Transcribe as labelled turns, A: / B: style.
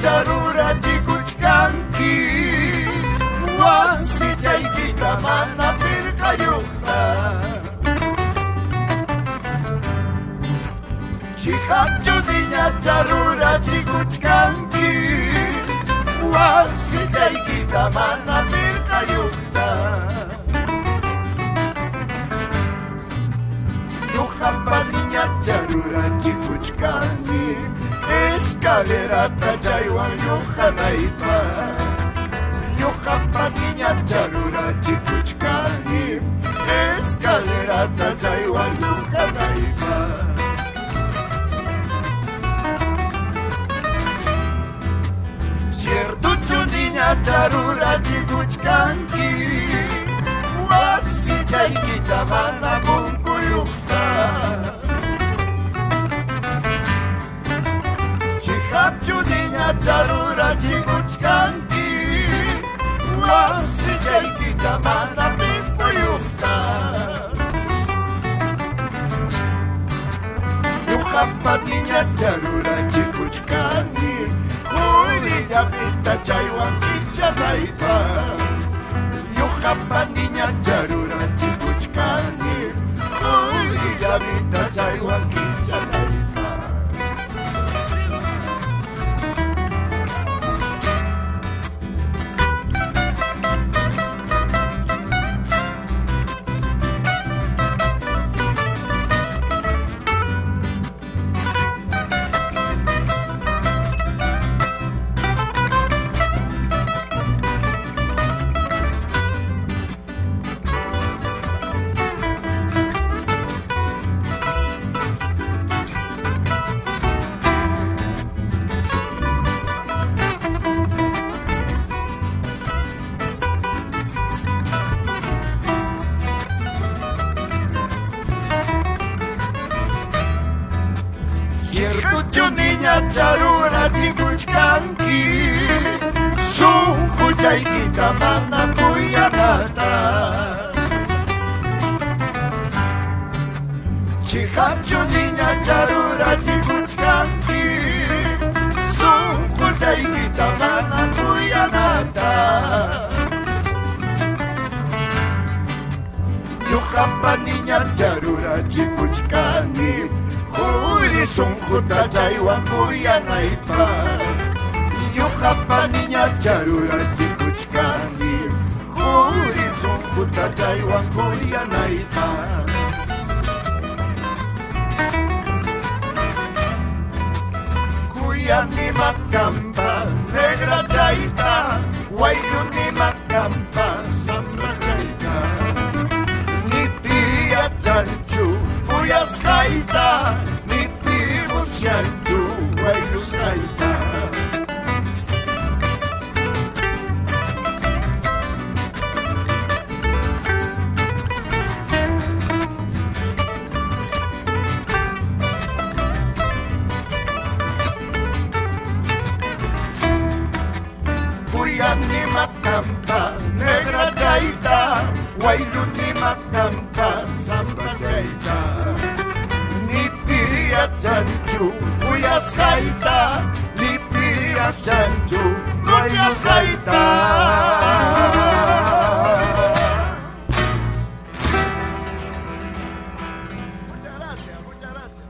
A: carura tikuchkanki wasillaykita mana pirqayuqta Chiqapchu niña carura tikuchkanki wasillaykita mana pirqayuqta Ñuqapa niña carura tikuchkanki escalerata chaywan lluqanaypaq Ñuqapa niña carura tikuchkanki escalerata chaywan lluqanaypaq Ciertuchu niña carura tikuchkanki wasillaykita mana punkuyuqta Chiqapchu niña carura tikuchkanki wasillaykita mana punkuyuqta Ñuqapa niña carura tikuchkanki Willapita chaywan pichanaypaq Ñuqapa niña carura tikuchkanki Willapita chaywan pichanaypaq Ciertuchu niña carura tikuchkanki sunquchaykita mana kuyanata Chiqapchu niña carura tikuchkanki sunquchaykita mana kuyanata Ñuqapa niña carura tikuchkanki sunquta chaywan kuyanaypaq Ñuqapa niña carura tikuchkanki sunquta chaywan kuyanaypaq Kuyanima kampa negra chayta waylunima kampa samba chayta Nipi yachanchu uyasqayta Yantu wayusqayta Kuyanima kampa negra chayta waylunima kampa samba chayta Chanchu uyasqayta